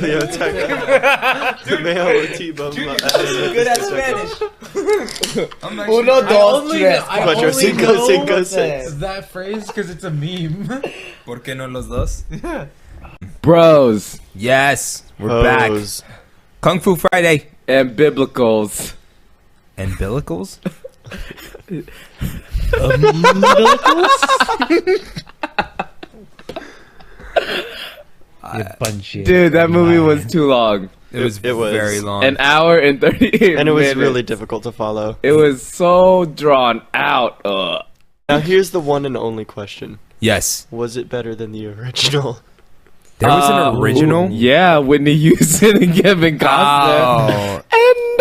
biblioteca. Male tipo. Good at Spanish. Uno, dos, tres. Cuatro, cinco, cinco, seis. That phrase because it's a meme. ¿Por qué no los dos? Bros Yes, we're back. Kung Fu Friday. and biblicals. And billicles? Dude, that movie was too long. It was very long. An hour and 38 And it was minutes. really difficult to follow. It was so drawn out. Now here's the one and only question. Yes. Was it better than the original? There was an original? Yeah, Whitney Houston and Kevin Costner. Oh. And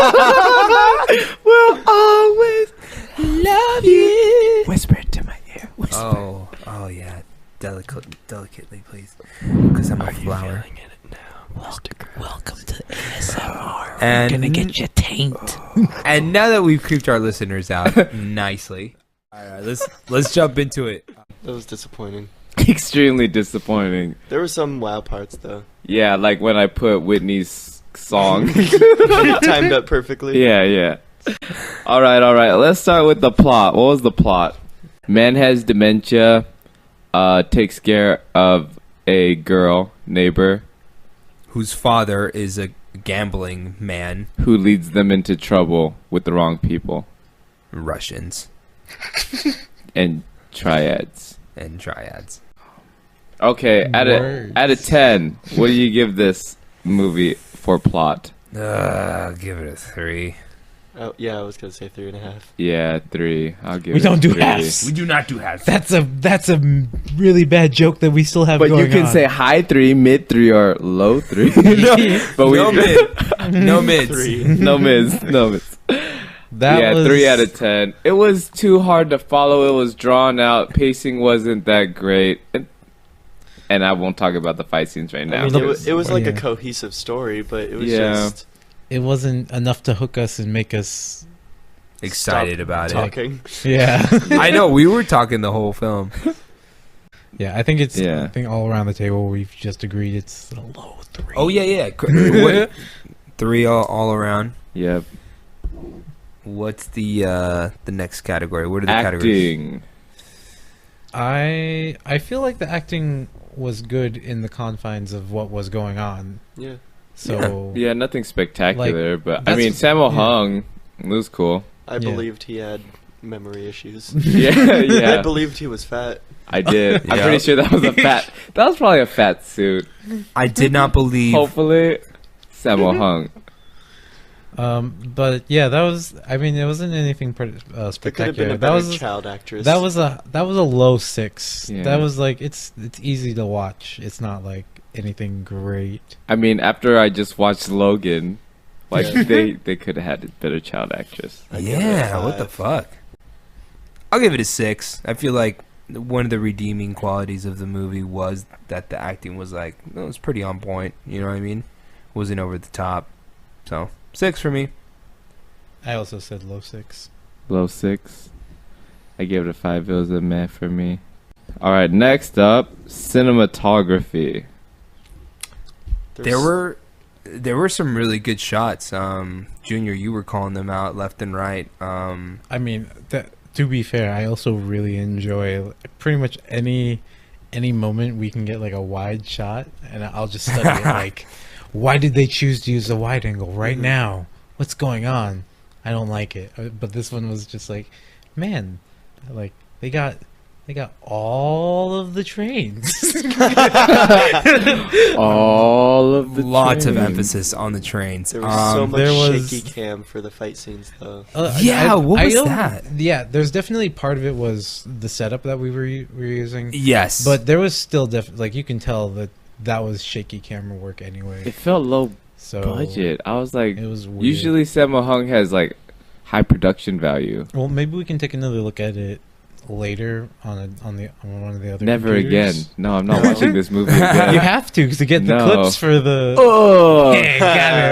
I will always love you. Whisper it to my ear. Whisper. Oh, yeah. Delicately, please. Because I'm a flower. Welcome to ASMR. And We're gonna get your taint. And now that we've creeped our listeners out nicely, all right, let's jump into it. That was disappointing. Extremely disappointing. There were some wow parts though. Yeah, like when I put Whitney's song. It timed up perfectly. Yeah. All right. Let's start with the plot. What was the plot? Man has dementia, takes care of a girl, neighbor, Whose father is a gambling man. who leads them into trouble with the wrong people. Russians And triads. and triads. Okay, out Words. of 10, what do you give this movie for plot? I'll give it a 3. Oh yeah, I was gonna say 3.5. Yeah, 3. I'll give We it don't do 3. halves. We do not do half. That's a really bad joke that we still have But going you can on. say high 3, mid 3, or low 3. But No mid. No mids. 3. No mids. No mids. that Yeah, was 3 out of 10. It was too hard to follow. It was drawn out. Pacing wasn't that great. And I won't talk about the fight scenes right now. I mean, it was like a Yeah. cohesive story, but it was Yeah. just It wasn't enough to hook us and make us. Excited stop about talking. Yeah. it. I know, we were talking the whole film. Yeah, I think it's. Yeah. I think all around the table we've just agreed it's a low 3. Oh, yeah. What, 3 all around. Yep. What's the next category? What are the categories? Acting. I feel like the acting was good in the confines of what was going on. Yeah. So Yeah, nothing spectacular. But I that's- mean, Sammo yeah. Hung was cool. I Yeah. believed he had memory issues. Yeah. I believed he was fat. I did. I'm Yeah. pretty sure that was a fat. That was probably a fat suit. I did not believe. Hopefully, Sammo Hung. but yeah, that was. I mean, it wasn't anything It could have been spectacular. a That better was child actress. that was a low 6. Yeah. That was like it's easy to watch. It's not like anything great. I mean, after I just watched Logan, like Yeah. they could have had a better child actress. I'd give it a Yeah, what the 5. fuck? I'll give it a 6. I feel like one of the redeeming qualities of the movie was that the acting was like, it was pretty on point. You know what I mean? Wasn't over the top. So, 6 for me. I also said low 6. Low 6. I gave it a 5. It was a meh for me. All right, next up, cinematography. There were some really good shots. Junior, you were calling them out left and right. I mean, to be fair, I also really enjoy pretty much any moment we can get like a wide shot, and I'll just study it. Like, why did they choose to use a wide angle right now? What's going on? I don't like it. But this one was just like, man, like they got all of the trains. All of the Lots of trains. emphasis on the trains. There was so much there was- shaky cam for the fight scenes, though. Yeah, what was don't- that? Yeah, there's definitely part of it was the setup that we were using, Yes. but there was still like you can tell that was shaky camera work anyway. It felt low So budget. I was like, it was weird. usually Sammo Hung has like high production value. Well, maybe we can take another look at it later on one of the other. Never again. computers. No, I'm not watching this movie again. You have to get the No. clips for the. Oh, Yeah,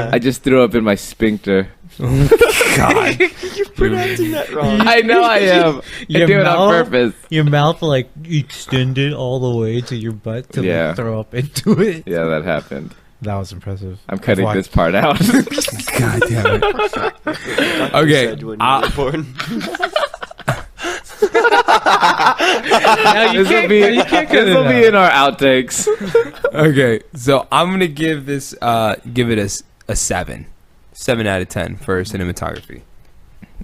got I just threw up in my sphincter. God. You're pronouncing that wrong. I know I am. I Your do it on mouth- purpose. Your mouth like extended all the way to your butt to Yeah. like, throw up into it. Yeah, that happened. That was impressive. I'm cutting Watch- this part out. God damn it. Doctor Okay, said when you were born. Now you This will can't- be you can't cut this it will be out. in our outtakes. Okay, so I'm gonna give this give it a 7. 7 out of 10 for cinematography.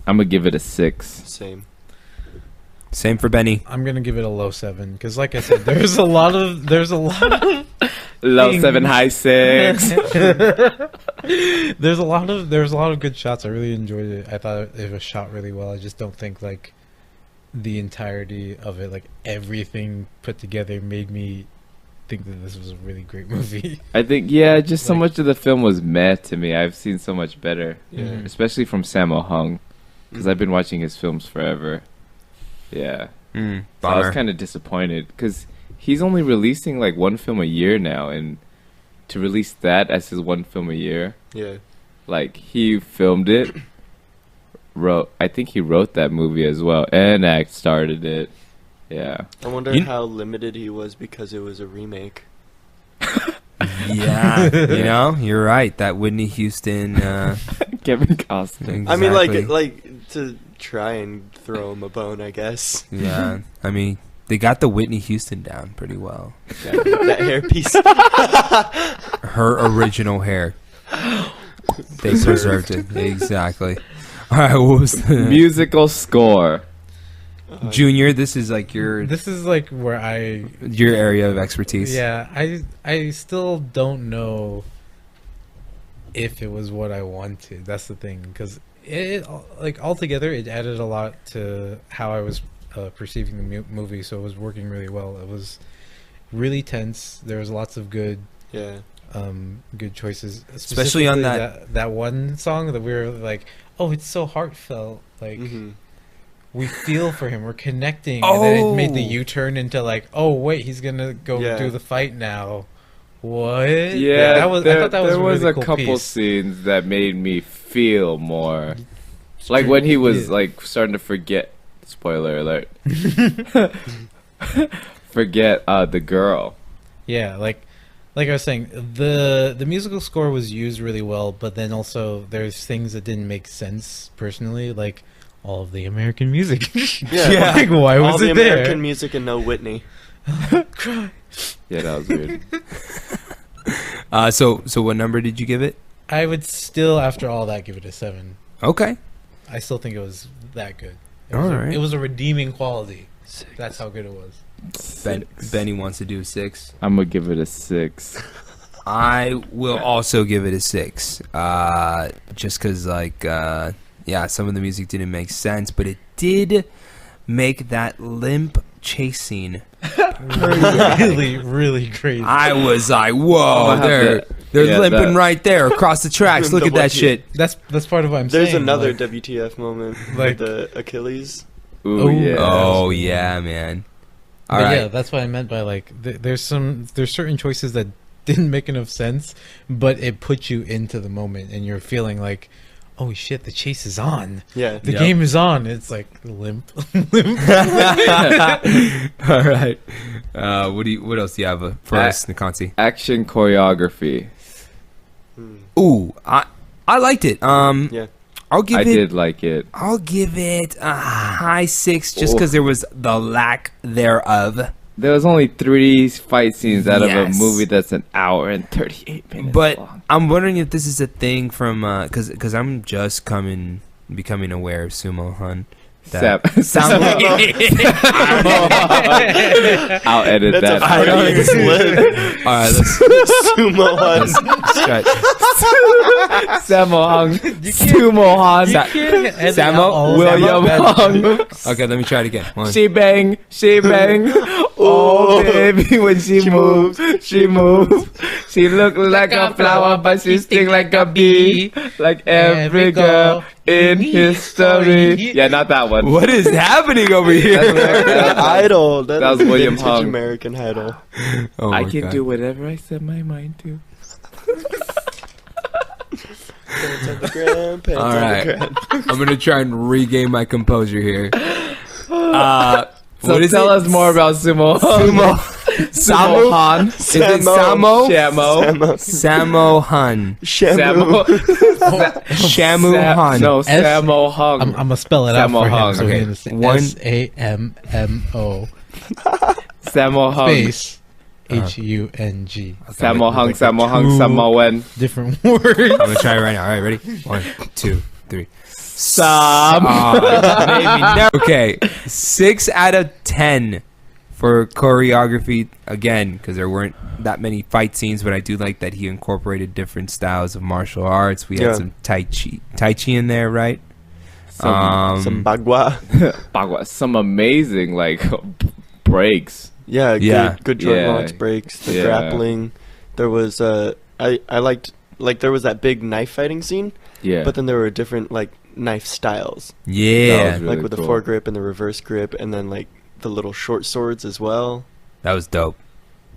I'm gonna give it a 6. Same. Same for Benny. I'm gonna give it a low 7 because, like I said, there's a lot of Low Thing. 7, high 6. there's a lot of good shots. I really enjoyed it. I thought it was shot really well. I just don't think like the entirety of it, like everything put together, made me think that this was a really great movie. I think just so Like- much of the film was meh to me. I've seen so much better, Yeah. especially from Sammo Hung, because I've been watching his films forever. Yeah, so I was Bummer. kind of disappointed because he's only releasing like one film a year now, and to release that as his one film a year, Yeah. like he filmed it, I think he wrote that movie as well, and started it. Yeah, I wonder You- how limited he was because it was a remake. Yeah, you know, you're right. That Whitney Houston. Kevin Costner. I mean, exactly. like to try and throw him a bone, I guess. Yeah, I mean, they got the Whitney Houston down pretty well. That hairpiece. Her original hair. They preserved it exactly. All right, what was the Musical score. Junior? This is like your This is like where your area of expertise. yeah, I still don't know if it was what I wanted. That's the thing, because it like altogether it added a lot to how I was perceiving the movie. So it was working really well. It was really tense. There was lots of good Yeah. good choices, Especially on Specifically that one song that we were like, oh, it's so heartfelt. Like Mm-hmm. we feel for him. We're connecting. And then it made the Oh. U-turn into like, oh wait, he's gonna go Yeah. do the fight now. What? Yeah, that was. I thought that was there a was really a cool couple piece. scenes that made me feel more, like when he was Yeah. like starting to forget. Spoiler alert. Forget the girl. Yeah, like I was saying, the musical score was used really well, but then also there's things that didn't make sense personally, like all of the American music. Yeah. Like why All was the it there? American music and no Whitney. Yeah, that was weird. So what number did you give it? I would still, after all that, give it a 7. Okay. I still think it was that good. It All was right. it was a redeeming quality. That's how good it was. Benny wants to do a 6. I'm gonna give it a 6. I will also give it a 6. Just because, like, yeah, some of the music didn't make sense, but it did make that limp chase scene. Really, really crazy. I was like, I'm whoa, gonna have they're yeah, limping that- right there across the tracks. Look at that shit. That's part of what I'm There's saying. another like, WTF moment like- with the Achilles. Ooh, Oh. yeah. Oh, yeah, man. All but right. yeah, that's what I meant by like there's certain choices that didn't make enough sense, but it put you into the moment and you're feeling like, oh shit, the chase is on. Yeah. The Yep. game is on. It's like limp. All right. What else do you have for us, Nikansi? Action choreography. Hmm. Ooh, I liked it. Yeah. I'll give I it. did like it. I'll give it a high 6 just because there was the lack thereof. There was only 3 fight scenes out of a Yes. movie that's an hour and 38 minutes But long. I'm wondering if this is a thing from because I'm just becoming aware of Sumo Hun. Sam- Sound I'll edit That's that. a I know. Freudian slip. All right, let's Sumo Hun. Sammo Hung. Sumo Han. Samo, William Hung. Okay, let me try it again. One. She bang. She bang. Oh, baby, when she moves, she moves. She look like a flower, but she sting like a bee. Like every girl in history. Yeah, not that one. What is happening over here? Idol. That was is William vintage Hung. American Idol. Oh I my can God. do whatever I set my mind to. Pants on the ground, pants All on right. the ground. I'm gonna try and regain my composure here. So what is tell it? us more about Sumo. Sumo. Sumo Han. Is it Samo? Shamo. Samo Han. Shamu. Shamu Han. No, S- Sammo Hung. I'm gonna spell it out Sammo for him Hung. so Okay. he understands. One- SAMMO Sammo Hung. space HUNG. Sammo Hung. Like Sammo Hung. two Sammo Wen. Different words. I'm gonna try it right now. All right, ready? 1, 2, 3. Sam. Okay, 6 out of 10 for choreography. Again, because there weren't that many fight scenes, but I do like that he incorporated different styles of martial arts. We had Yeah. some tai chi in there, right? Some bagua. Bagua. Some amazing like breaks. Yeah, Yeah. good joint Yeah. locks, breaks, the Yeah. grappling. There was I liked there was that big knife fighting scene, Yeah. but then there were different like knife styles, Yeah, That was really like with cool. the foregrip and the reverse grip, and then like the little short swords as well. that was dope.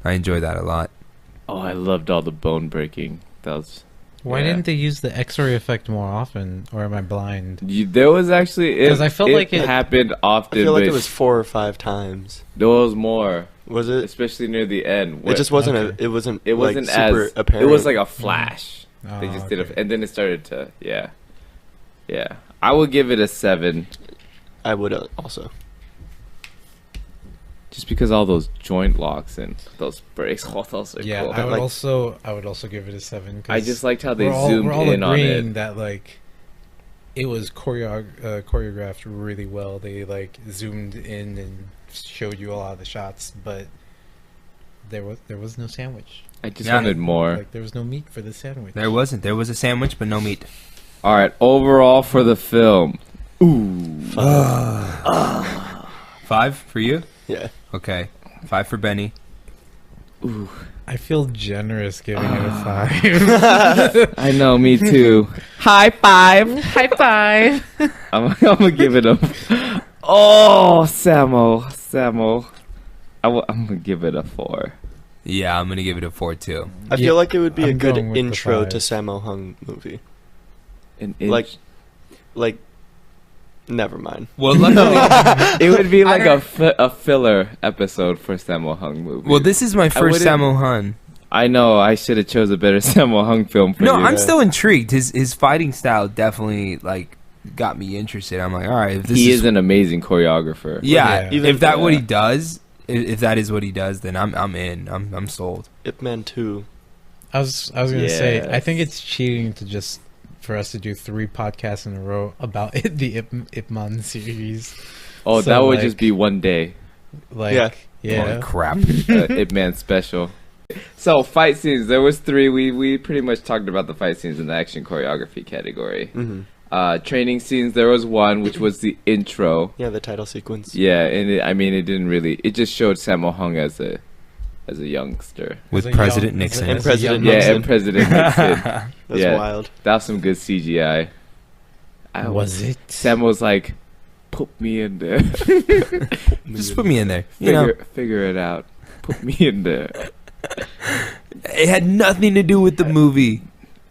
I enjoyed that a lot. Oh, I loved all the bone breaking. That was. Why Yeah. didn't they use the X-ray effect more often? Or am I blind? There was actually 'Cause I felt like it- happened I often. feel like but it was 4 or 5 times. there was more, Was it? especially near the end. It just wasn't Okay. it wasn't It wasn't like, super as apparent. It was like a flash. Oh, They just did okay. it, and then it started to yeah. I would give it a 7, I would also. just because all those joint locks and those breaks. All those are Yeah, cool. I would Like- also give it a 7. 'cause I just liked how they we're all zoomed in on agreeing it. that like it was choreographed really well. They like zoomed in and showed you a lot of the shots, but there was no sandwich. I just Yeah. wanted more. Like there was no meat for the sandwich. There wasn't. There was a sandwich, but no meat. All right, overall for the film. Ooh. 5 for you? Yeah. Okay. 5 for Benny. I feel generous giving it a 5. I know, me too. High five. High five. I'm gonna give it a. Oh, Samo. I'm gonna give it a 4. Yeah, I'm gonna give it a 4 too. I Yeah, feel like it would be a I'm good going with the intro 5. to Sammo Hung movie. An Like- Like, never mind. Well, luckily, it would be like a filler episode for Sammo Hung movie. well, this is my first wouldn't- Sammo Han. I know I should have chose a better Sammo Hung film for No, you. I'm still intrigued. His fighting style definitely like got me interested. I'm like, all right, if this He is is an amazing choreographer. yeah, Yeah. if that what he Yeah. does, if that is what he does, then I'm in. I'm sold. Ip Man 2. I was gonna say I Yes. think it's cheating to just for us to do 3 podcasts in a row about the Ip Man series. Oh, So, that would like- just be one day. Like yeah. Holy crap. Ip Man special. So fight scenes. There was 3. We pretty much talked about the fight scenes in the action choreography category. Mm-hmm. Training scenes. There was one which was the intro. Yeah, the title sequence. Yeah, and it didn't really. It just showed Sammo Hung as a youngster. With As a President young- Nixon. And as a President young- Yeah, Nixon. and President Nixon. That's Yeah. wild. That was some good CGI. Was it? Sam was like, "Put me in there. Just put me in there. You know, figure it out. Put me in there." it had nothing to do with the movie.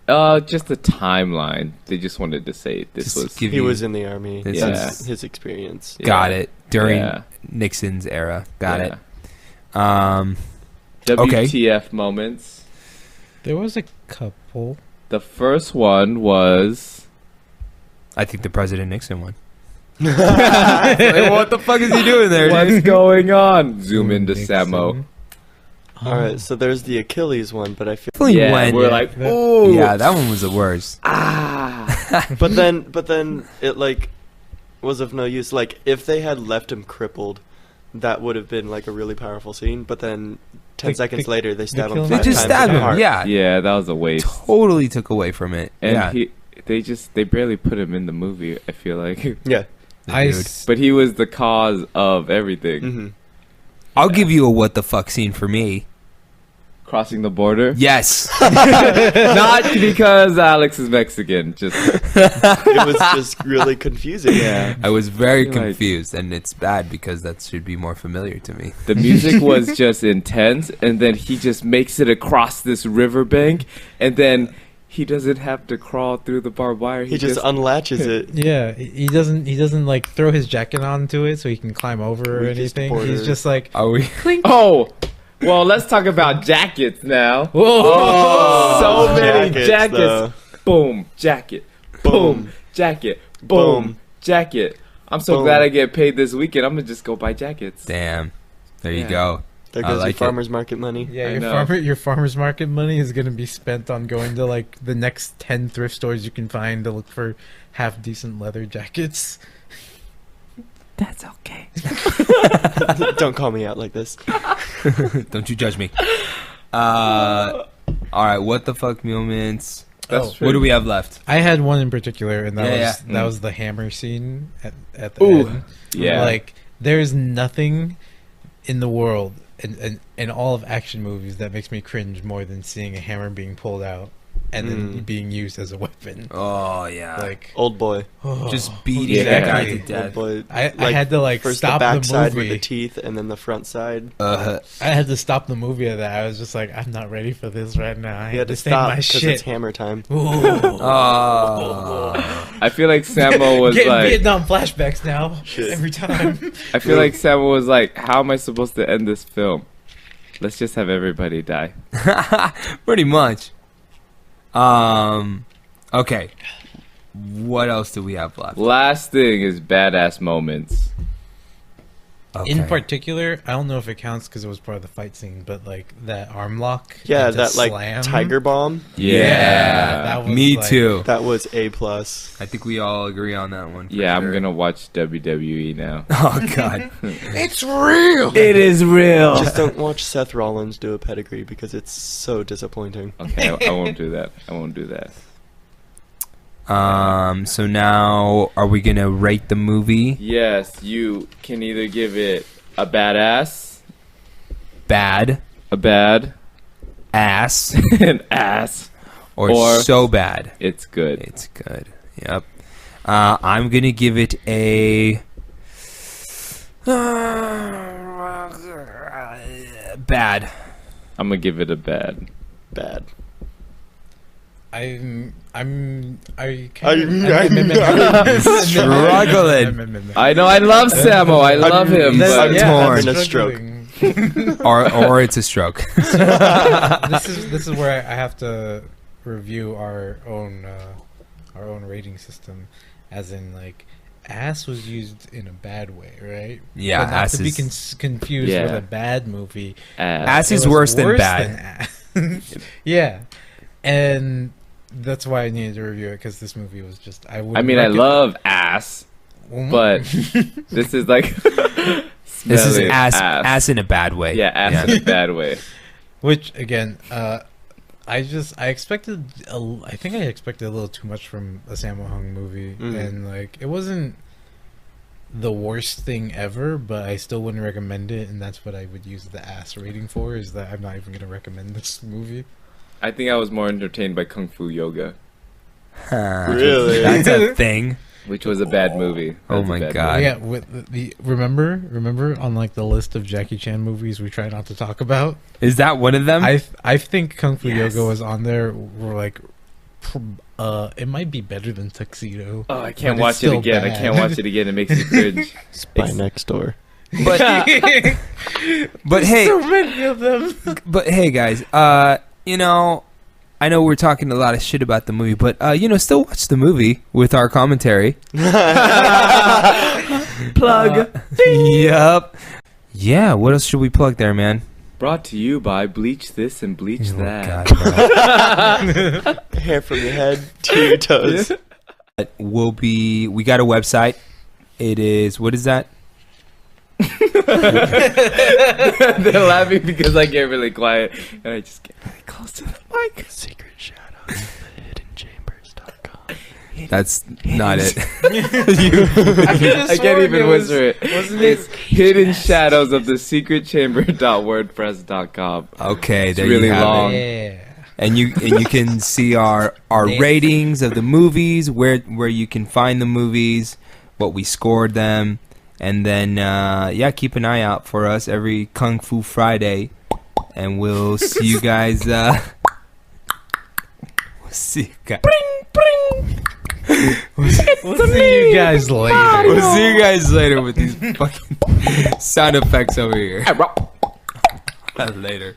Just the timeline. They just wanted to say this Just was. give He you- was in the army. This That's is- his experience. Got it during Yeah. Nixon's era. Got Yeah. it. Okay. WTF moments. There was a couple. The first one was. I think the President Nixon one. Like, what the fuck is he doing there? What's dude? going on? Zoom into Nixon. Samo. All right, so there's the Achilles one, but I feel. Definitely Yeah, went- we're like, that- oh, yeah, that one was the worst. But then it like was of no use. Like if they had left him crippled, that would have been like a really powerful scene. But then 10 They- seconds they- later, they stab him kill him. 5 They just times stabbed in the him. heart. Yeah, Yeah, that was a waste. totally took away from it. And yeah, they barely put him in the movie. I feel like, Yeah. I Dude. s- but he was the cause of everything. Mm-hmm. I'll give you a what the fuck scene for me. crossing the border. Yes. Not because Alex is Mexican. Just It was just really confusing. yeah. I was very Like- confused, and it's bad because that should be more familiar to me. The music was just intense, and then he just makes it across this riverbank, and then he doesn't have to crawl through the barbed wire. He just unlatches it. Yeah, he doesn't like throw his jacket onto it so he can climb over or Weakest anything. border. He's just like, Are we? Oh, well, let's talk about jackets now. whoa. So many jackets. though. Boom, jacket. Boom, jacket. Boom, jacket. I'm so Boom. glad I get paid this weekend. I'm gonna just go buy jackets. Damn. There you Yeah. go. There I goes like it. your farmer's market money. Yeah, I know. your farmer's market money is gonna be spent on going to like the next 10 thrift stores you can find to look for half decent leather jackets. That's okay. Don't call me out like this. Don't you judge me. All right. What the fuck moments? That's Oh. true. What do we have left? I had one in particular, and that Yeah, was yeah. that Mm. was the hammer scene at the Ooh, end. yeah. Like there's nothing in the world in all of action movies that makes me cringe more than seeing a hammer being pulled out and then being used as a weapon. Oh yeah. Like Old boy. just beating Yeah. that guy to exactly. death. Old boy. I had to like first stop the the backside with movie. the teeth, and then the front side. Uh, I had to stop the movie at that. I was just like, I'm not ready for this right now. I You had to understand stop my because shit. it's hammer time. Ooh. oh. I feel like Samo was Getting like. Vietnam flashbacks now Shit. every time. I feel like Samo was like, "How am I supposed to end this film? Let's just have everybody die." Pretty much. Okay. What else do we have left? Last thing is badass moments. In Okay. particular, I don't know if it counts because it was part of the fight scene, but like that arm lock. Yeah, and the that like slam. tiger bomb. Yeah. that was Me like- too. That was A+. I think we all agree on that one. for Yeah, I'm sure. gonna watch WWE now. Oh god. It's real. It is real. Just don't watch Seth Rollins do a pedigree because it's so disappointing. Okay, I won't do that. I won't do that. So now are we gonna rate the movie? Yes, you can either give it a badass, Bad, a bad, ass, an ass. or Or- so bad It's good. it's good. Yep. I'm gonna give it a bad. I'm gonna give it a bad. Bad. I Struggling. I know. I love Samo. I love him. I'm But torn. having a stroke. or it's a stroke. This is where I have to review our own rating system, as in like ass was used in a bad way, right? Yeah, but not ass to be is confused Yeah. with a bad movie. ass It is was worse than bad. ass. Yeah, and that's why I needed to review it because this movie was just. I mean, I love ass, Mm-hmm. but this is like This is smelly ass in a bad way. Yeah, ass in a bad way. Which again, I expected. I think I expected a little too much from a Sammo Hung movie, and like it wasn't the worst thing ever, but I still wouldn't recommend it, and that's what I would use the ass rating for. Is that I'm not even gonna recommend this movie. I think I was more entertained by Kung Fu Yoga, Really? That's a thing. which was a bad movie. Oh That's a my bad God. Yeah, with the remember on like the list of Jackie Chan movies we try not to talk about. Is that one of them? I think Kung Fu Yes. Yoga was on there. We're like, it might be better than Tuxedo. Oh, I can't But watch it's it still again. I bad. can't watch it again. It makes me cringe. Spy Next Door. but hey, So many of them. but hey, guys. I know we're talking a lot of shit about the movie, but still watch the movie with our commentary. Plug. Yep. Yeah. What else should we plug there, man? Brought to you by Bleach This and Bleach Oh, That. God, bro. Hair from your head to your toes. We got a website. It is, what is that? They're laughing because I get really quiet and I just get really close to the mic. Secret shadows of the hidden chambers.com. That's not it. I can't even whisper it. It's Hidden Shadows of the Secret Chamber.wordpress.com. Okay, It's there really you have long. it. Yeah. And you can see our ratings of the movies, where you can find the movies, what we scored them, and then keep an eye out for us every Kung Fu Friday, and we'll see you guys. We'll see you guys. We'll see you guys later. We'll see you guys later with these fucking sound effects over here. Later.